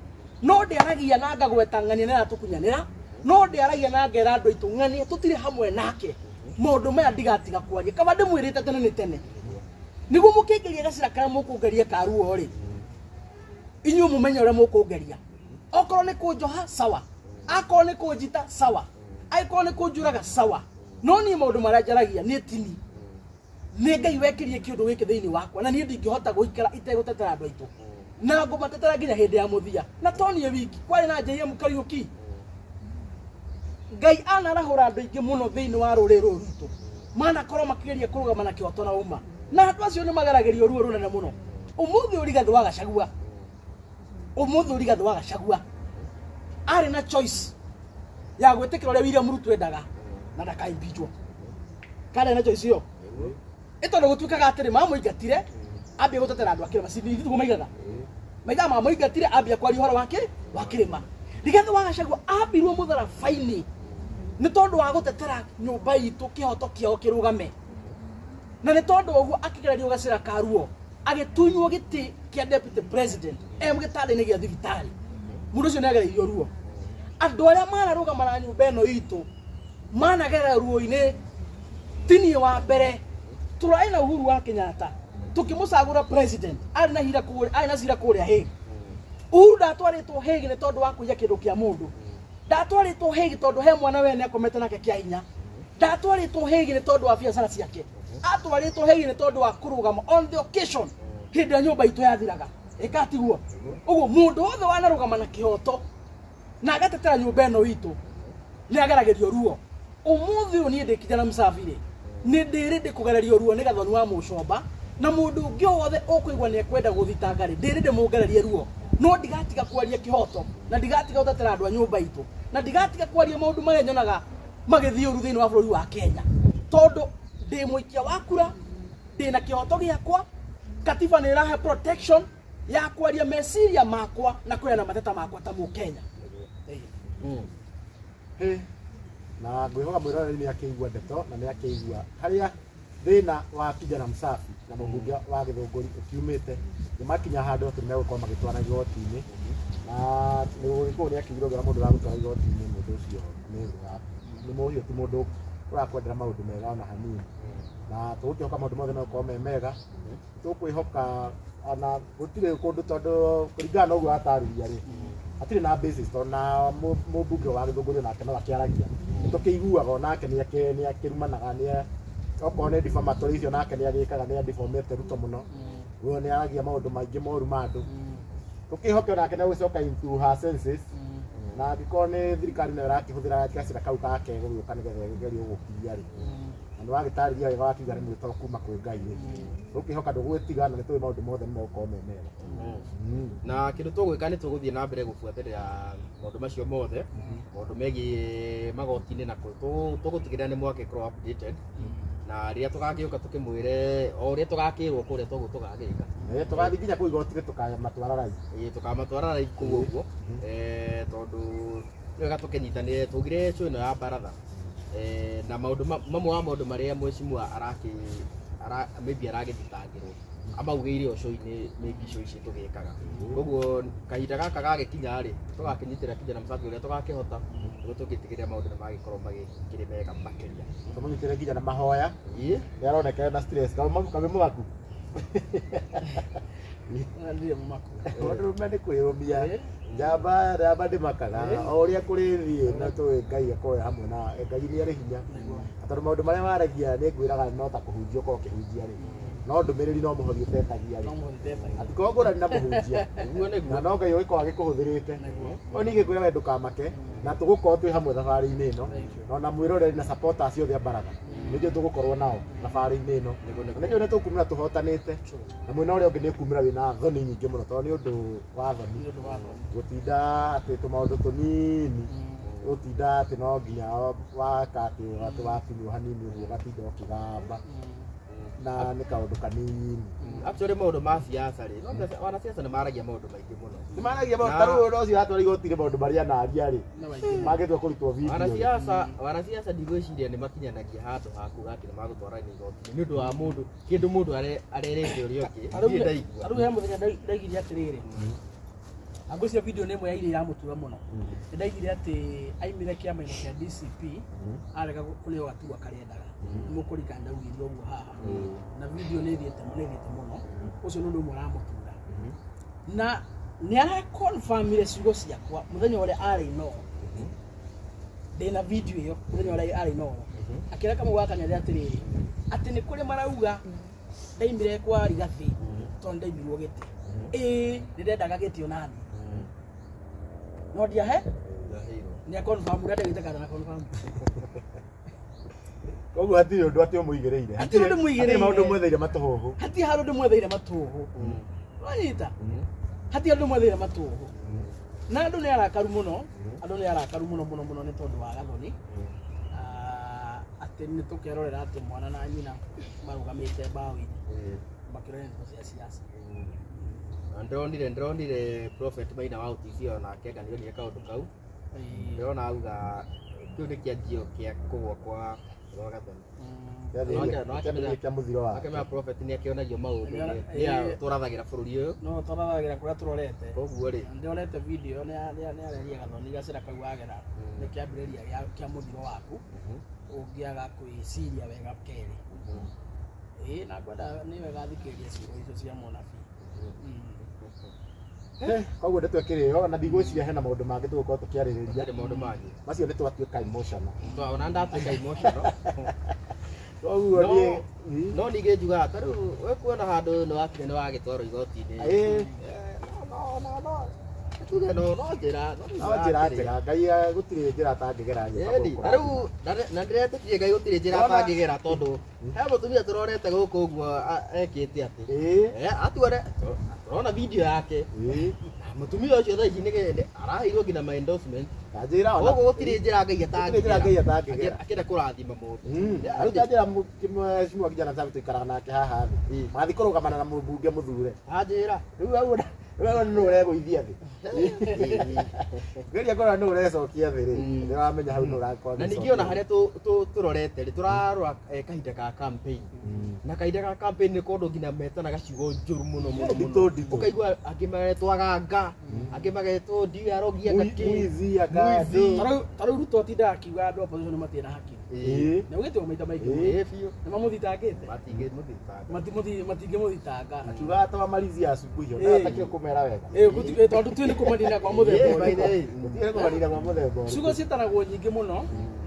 no ndĩaragia na ngagweta ng'ania na tũkunyanĩra no ndĩaragia na ngera andũ aitũ ng'ania tũtirĩ hamwe nake maũndũ maya ndigatiga kwaria kaba ndĩmwĩrĩte tene nĩ tene nĩguo mũkĩngeria gacira kana mũkũngeria karuo rĩ inyuĩ mũmenye ũrĩa mũkũngeria okorwo nĩ kũnjoha sawa akorwo nĩ kũnjita sawa akorwo nĩ kũnjũraga sawa no niĩ maũndũ marĩa njaragia nĩ tini nĩ Ngai wekĩrie kĩũndũ gĩkĩ thĩinĩ wakwa na niĩ ndingĩhota gũikara itegũtetera andũ aitũ na ngũmatetera nginya hĩndĩ ya mũthia na toniĩ wiki kwarĩ na JM Kariuki Ngai anarahũra andũ aingĩ mũno thĩinĩ wa rũrĩrĩ rũrũ rwitũ manakorwo makĩgeria kũrũgama na kĩhoto na uma na andũ acio nĩ mageragĩrio ruo rũnene mũno ũmũthĩ Rigathĩ wa Gachagua ũmũthĩ Rigathĩ wa Gachagua arĩ na choice ya gwĩtĩkĩra ũrĩa William Ruto endaga na ndakaimpeachwo kana na choice ĩyo ĩtondũ gũtuĩkaga atĩrĩ mamũingatire ambia gũtetera andũ a kĩrĩma cindi ithuĩ maigaga maitha mamũingatire ambia kwaria ũhoro wa kĩrĩma Rigathĩ wa Gachagua ambirwo mũtharabainĩ nĩ tondũ wa gũtetera nyũmba itũ kĩhoto kĩao kĩrũgame na nĩ tondũ ũguo akĩgererio gacĩra karuo agĩtunywo gĩtĩ kĩa deputy president gĩtanda-inĩ gĩa thibitarĩ mũndũ ũcio nĩ agereirio ruo andũ arĩa manarũgama na nyũmba ĩno itũ managerera ruo-inĩ tini wa mbere tũrarĩ na Uhuru wa Kenyatta tukĩmũcagũra president arĩ na cira kũrĩa Hague Uhuru ndatwarĩtwo Hague nĩ tondũ wa kũiya kĩndũ kĩa mũndũ ndatwarĩtwo Hague tondũ he mwana we nĩ akomete nake kĩa hinya ndatwarĩtwo Hague nĩ tondũ wa biacara ciake atwarĩtwo Hague nĩ tondũ wa kũrũgama on the occasion hĩndĩ ya nyũmba itũ yathiraga ĩkatigwo ũguo mũndũ wothe wanarũgama na kĩhoto na agatetera nyũmba ĩno itũ nĩ ageragĩrio ruo ũmũthĩ ũyũ niĩ ndĩ kijana msafiri nĩ ndĩrĩndĩ kũgererio ruo nĩ Gathoni wa Mũcomba na mũndũ ũngĩ wothe ũkũigua nĩ ekwenda gũthitanga rĩ ndĩrĩndĩ mũngererie ruo no ndigatiga kwaria kĩhoto na ndigatiga gũtetera andũ a nyũmba itũ na ndigatiga kwaria maũndũ marĩa nyonaga magĩthiĩ ũru thĩinĩ wa bũrũri wa Kenya tondũ ndĩ mũikia wa kura ndĩna kĩhoto gĩakwa katiba nĩ ĩrahe protection ya kwaria meciria makwa na kũheana mateta makwa ta Mũkenya na ngwĩhoka mwĩroreri nĩ akĩigua ndeto na nĩ akĩigua harĩa thĩna wa kijana msafi na mũmbunge wa Gĩthũngũri ũkiumĩte nĩ makinya handũ atĩ megũkorwo magĩtwara igoti-inĩ na nĩgũgĩkorwo nĩ akĩigua mũndũ wa gũtwara igoti-inĩ mũndũ ũcio nĩ mũhiũ ti mũndũ ũrakwendera maũndũ mega ona hanini na tũgũkĩhoka maũndũ mothe megũkorwo me mega tũkwĩhoka ona gũtirĩ kũndũ tondũ kũringana na ũguo atarĩria rĩ hatirĩ na basis tondũ na mũmbunge wa Gĩthũngũri onake no akĩaragia tũkĩiguaga onake nĩ akĩrumanaga okorwo nĩ defamatory icio nake nĩ agĩkaga nĩ adefamate Ruto mũno guo nĩ aragia maũndũ maingĩ moru ma andũ tũkĩhoke onake nĩ gũcoka into her senses na angĩkorwo nĩ thirikari nayo ĩrakĩhũthĩra gacĩra kau gake gũgĩũka nĩgetha ĩgerie gũkiria rĩ na nĩ wagĩtarĩria wega wakiuga nĩ mwĩtoro kuma kwĩ Ngai rĩ tũkĩhoka ndũgwĩtiga na nĩ tũĩ maũndũ mothe nĩmegũkorwo me mega na kĩndũ tũgwĩka nĩ tũgũthiĩ na mbere gũbuatĩrĩra maũndũ macio mothe maũndũ megiĩ magoti-inĩ na tũgũtigĩrĩra nĩ mwagĩkorwo updated na rĩrĩa tũgagĩũka tũkĩmwĩre o ũrĩa tũgakĩrwo kũrĩa tũguo tũgagĩka tũgathiĩ nginya kũu igoti-inĩ tũkamatwara raithi tũkamatwara raithi kũu ũguo tondũ nĩ wega tũkĩnyitanĩre tũgire show ĩno ya Baratha na maũndũ mamwe wa maũndũ marĩa mheshimiwa maybe aragĩthitangĩrwo amaugĩire o show-inĩ maybe show ici tũgĩkaga koguo kahinda gaka gagĩkinya rĩ tũgakĩnyitĩra kijana msafi ũrĩa tũgakĩhota nĩguo tũgĩtigĩrĩra maũndũ nĩ magĩkorwo magĩkĩrĩ mega makĩria tũmũnyitĩre nginya na mahoya nĩ aroneka na stress kamĩ mũgaku ndirĩ mũmaku mũndũrũme nĩ kwĩyũmia njamba ndĩmakaga o ũrĩa kũrĩthiĩ na tũĩ Ngai akorwo hamwe na Ngai nĩ arĩ hinya tondũ maũndũ marĩa waragia nĩ ngwĩraga no ta kũhunjia ũkorwo ũkĩhunjia rĩ no ndumiriri no muhori utetagia no mũhũthĩte atiko ngurani na muhunjia Guo nĩguo. na no ngai ũgĩkorwo agĩkũhũthĩrĩte o ningĩ ngwĩra we ndũkamake na tũgũkorwo twĩ hamwe thabarĩ-inĩ ĩno no na mwĩroreri na supporters othe a Baratha nĩkĩo tũgũkorwo nao thabarĩ-inĩ ĩno na nĩkĩo nĩ tũkumĩra tũhotanĩte na mwena ũrĩa ũngĩ nĩ ũkumĩra wĩna thoni nyingĩ mũno tondũ nĩ ũndũ wa thoni nĩ ũndũ wa thoni gũtinda atĩ tũmaũndũ tũnini gũtinda atĩ no nginya waka atĩ atĩ wakinywo hanini ũguo ũgatinda ũkĩgamba na nĩ kaũndũ kanini Actually maũndũ ma siasa rĩ, no wanasiasa nĩ maragia maũndũ maingĩ mũno. nĩ maragia maũndũ tarĩu ũndũ ũcio atwara igoti-inĩ maũndũ marĩa naria rĩ na maingĩ magĩtua kũrutwo video Wanasiasa ndigwĩciria nĩ makinyanagia handũ ha kuga atĩ nĩ magũtwarania igoti nĩ ũndũ wa mũndũ kĩndũ mũndũ arerete ũrĩa ũngĩ. Ndirĩ ndaigua. Arĩu he mũthenya ndaigire atĩrĩrĩ ngwĩciria video nĩ ĩmwe ya iria iramũtura mũno nĩ ndaigire atĩ aimire kĩama-inĩ kĩa DCP arega kũrĩa gatua karĩendaga nĩ mũkũrikana ndaugire ũguo haha na video nĩ ĩthiĩte mũno ũcio nĩ ũndũ ũmwe aramũtura na nĩ araconfirmire ciugo ciakwa mũthenya ũrĩa arĩ Inooro ndĩna video ĩyo mũthenya ũrĩa arĩ Inooro akĩra kamwe gakanyarĩ atĩrĩrĩ atĩ nĩ kũrĩ marauga ndaimire kwa Rigathĩ tondũ ndaimirwo gĩtĩ nĩ ndendaga gĩtĩ onani no ndiahe nĩ confirm ũrĩa ndagĩte kana na confirm koguo hatirĩ ũndũ atĩ ũmũigĩrĩire hatirĩ ũndũ mũigĩrĩire maũndũ mwetheire matũhũhũ hatirĩ handũ ndĩmwetheire matũhũ wanyita hatirĩ handũ ndĩmwetheire matũhũ na andũ nĩ arakaru mũno mũno nĩ tondũ wa Gathoni atĩ nĩ tũkerorera atĩ mwana na nyina marũgamĩte mbaũ-inĩ makĩrorera ndeto cia siasa Ndĩronire Prophet Maina wa UTC onake nganĩonire kaũndũ kau ndĩrona auga kĩu nĩ kĩanjio kĩa kũgũa kwa Gathoni kĩa mũthiro wake akĩmera Prophet nĩ akĩonagio maũndũ nĩ tũrathagĩra bũrũri ũyũ no tũrathagĩra kũrĩa tũrorete koguo rĩ ndĩronete video nĩ areria Gathoni gacĩra kau wagera nĩ kĩambĩrĩria kĩa mũthiro waku ũngĩaga kwĩciria wega kerĩ na ngwenda nĩ wega thikĩrĩria ciugo icio cia mũnabii koguo nĩ twekĩrĩo na ndigwĩciria hena maũndũ mangĩ tũgũkorwo tũkĩarĩrĩria maũndũ mangĩ macio nĩ twatuĩka emotional ona ndatuĩka emotional koguo niĩ no ningĩ njugaga tarĩu we kuona handũ nĩ wakinya nĩ wagĩtwarwo igoti-inĩ tuge no njĩra njĩra ngai gũtirĩ njĩra atangĩgera tarĩu na ndĩretĩkirie ngai gũtirĩ njĩra atangĩgera tondũ he mũtumia tũrorete gũkũ ũguo ekĩte atĩ atuore tũrona video yake mũtumia ũcio thaa ici nĩ araheirwo nginya ma endorsement koguo gũtirĩ njĩra ngai atangĩgera akĩenda kũrathima mũndũ rĩu ta njĩra mheshimiwa kijana Sabi tũikaraga nake haha thĩ mathiĩ kũrũgamana na mũmbunge mũthure anjĩra rĩu nĩ ũregũithia thĩ geria kũrora nĩ ũrecokia thĩ rĩ nĩ wamenya hau nĩ ũrakorwo na ningĩ ona harĩa tũrorete rĩ tũrarora kahinda ka campaign na kahinda ka campaign nĩ kũndũ nginya metanaga ciugo njũru mũno ũkaigua angĩ magetwo aganga angĩ magetwo ndiũ arogia mwizi tarĩu Ruto atindaga akiuga andũ opposition nĩ matirĩ na haki nĩ ũgĩtwo maita maingĩ nĩ mamũthitangĩte matingĩmũthitanga akiuga atawamalizia asubuhi ona atakire kũmera wega tondũ tuĩ nĩ kũmanina kwa mũthemba gũtirĩ kũmanina kwa mũthemba ciugo ciĩtanagwo nyingĩ mũno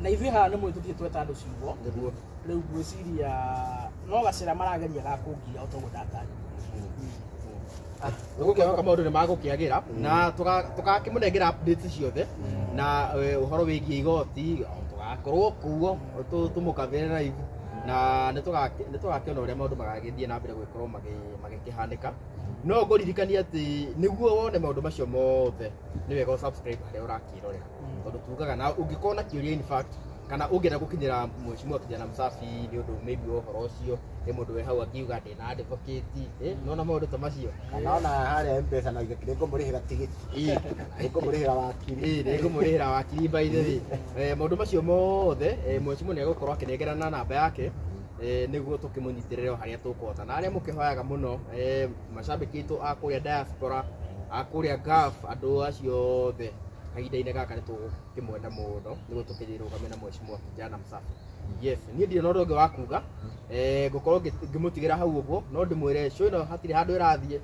na ithuĩ haha nĩ mwĩ tũthiĩ tweta andũ ciugo rĩu ngwĩciria no gacĩra marageria gakũngia ũtoguo ndatanya gũkĩhoka maũndũ nĩ magũkĩagĩra na tũgakĩmũnengera updates ciothe na ũhoro wĩgiĩ igoti tũgakorwo kuo tũmũkabĩre live na nĩ tũgakĩona ũrĩa maũndũ magagĩthiĩ na mbere gũgĩkorwo magĩkĩhanĩka no ngũririkania atĩ nĩguo wone maũndũ macio mothe nĩ wega subscribe harĩa ũrakĩrorera tondũ tugaga na ũngĩkorwo na kĩũria in fact kana ũngĩenda gũkinyĩra mheshimiwa kijana Msafi nĩ ũndũ maybe ũhoro ũcio nĩ mũndũ wĩ hau akiuga ndĩna advocate nona maũndũ ta macio kana ona harĩa M-Pesa na nĩngũmũrĩhĩra tigiti nĩngũmũrĩhĩra wakiri nĩngũmũrĩhĩra wakiri by the way maũndũ macio mothe mheshimiwa nĩ egũkorwo akĩnengerana namba yake nĩguo tũkĩmũnyitĩrĩre harĩa tũkũhota na arĩa mũkĩhoyaga mũno macambĩki aitũ a kũrĩa diaspora a kũrĩa gulf andũ acio othe kahinda-inĩ gaka nĩ tũkĩmwenda mũno nĩguo tũkĩrũgame na mheshimiwa kijana Msafi yes niĩ ndirĩ na ũndũ ũngĩ wa kuga ngũkorwo ngĩmũtigĩra hau ũguo no ndĩmwĩre show ĩno hatirĩ handũ ĩrathiĩ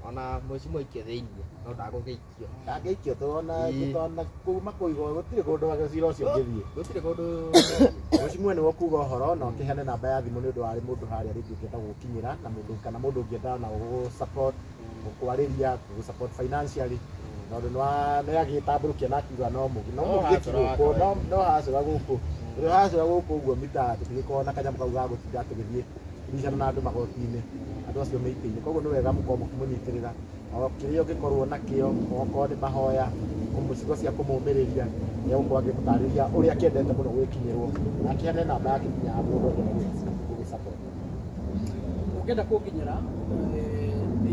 ona mwecimu ikie thiini no ndagũgĩikio ndangĩikio tũrona kuma kũigwo gũtirĩ kũndũ wagĩcira ũcio ũngĩthiĩ gũtirĩ kũndũ mwecimu nĩ wokuga ũhoro na ũkĩheane namba ya thimũ nĩ ũndũ warĩ mũndũ harĩa rĩngĩ ũngĩenda gũkinyĩra na mũndũ kana mũndũ ũngĩenda na gũgũ-support gũkwarĩria gũgũ-support financially tondũ nĩ agĩtambũrũkia na akiuga no mũgĩkĩ gũkũ no hacũra gũkũ ũrĩ hacũra gũkũ ũguo mita tũtigĩkorwo na kanyamũ kau ga gũtinda tũgĩthiĩ iricana na andũ magoti-inĩ andũ acio mĩitĩ-inĩ koguo nĩ wega mũkorwo mũkĩmũnyitĩrĩra o kĩrĩa ũngĩkorwo nakĩo okorwo nĩ mahoya mũcigo cia kũmũmĩrĩria nĩ egũkorwo agĩmũtarĩria ũrĩa akĩendete mũno gwĩkinyĩrwo na akĩheane namba yake nginya ya mũndũ ũngĩenda gũgĩ-support. Ũngĩenda kũnginyĩra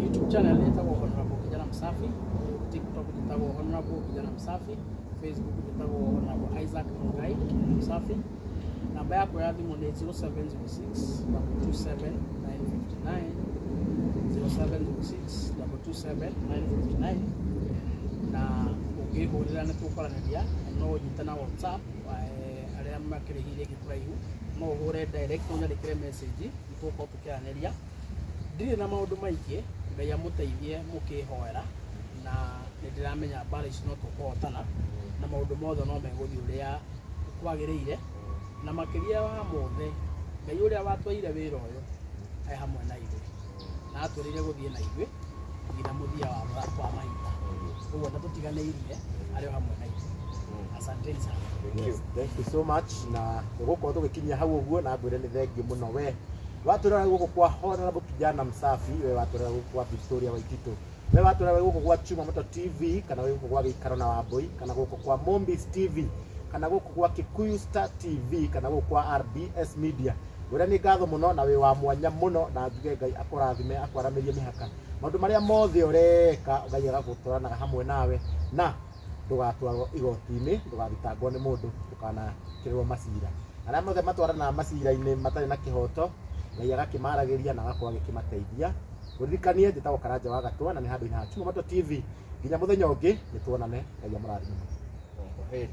YouTube channel ĩtagwo Honorable Kijana Msafi, TikTok ĩtagwo Honorable Kijana Msafi, Facebook ĩtagwo Honorable Isaac Mungai Msafi. Namba yako ya thimũ nĩ 0706 227 959 0706 227 959 na ũngĩhũrĩra nĩ tũkwaranĩria no ũnyite na WhatsApp arĩa makĩrĩhĩire gĩkũraihu no ũhũre direct ũnyandĩkĩre message nĩ tũgũkorwo tũkĩaranĩria. Ndirĩ na maũndũ maingĩ, Ngai amũteithie mũkĩhoera na nĩ ndĩramenya mbara ici no tũkũhotana na maũndũ mothe no megũthiĩ ũrĩa kwagĩrĩire na makĩria wa mothe Ngai ũrĩa watwaire wĩra ũyũ e hamwe na ithuĩ na atwĩrĩire gũthiĩ na ithuĩ nginya mũthia wa mahinda, ũguo na tũtiganĩirie arĩ hamwe na ithuĩ. Asanteni sana. Thank you so much na gũkorwo tũgĩkinyia hau ũguo na ngwĩre nĩ thengiũ mũno we watũrera gũkũ kwa Honorable Kijana Msafi, we watũrera gũkũ kwa Victoria Waititũ, we watũrera gũkũ kwa Chuma Moto TV kana gũkũ kwa Gĩikaro na Wambui kana gũkũ kwa Mombis TV kana gũkũ kwa Kikuyu Star TV kana gũkũ kwa RBS Media. Ũrĩa nĩ ngatho mũno na wĩ wa mwanya mũno na njuge Ngai akũrathime akwaramĩrie mĩhaka maũndũ marĩa mothe ũreka Ngai agagũtwaranaga hamwe nawe na ndũgatwarwo igoti-inĩ ndũgathitangwo nĩ mũndũ ndũkanakĩrĩrwo macira arĩa mothe matwaranaga macira-inĩ matarĩ na kĩhoto Ngai agakĩmaragĩria na agakorwo agĩkĩmateithia. Ũririkanie njĩtagwo Karanja wa Gatwa na nĩ handũ-inĩ ha Chuma Moto TV. Nginya mũthenya ũngĩ nĩ tuonane. Ngai amũrathime.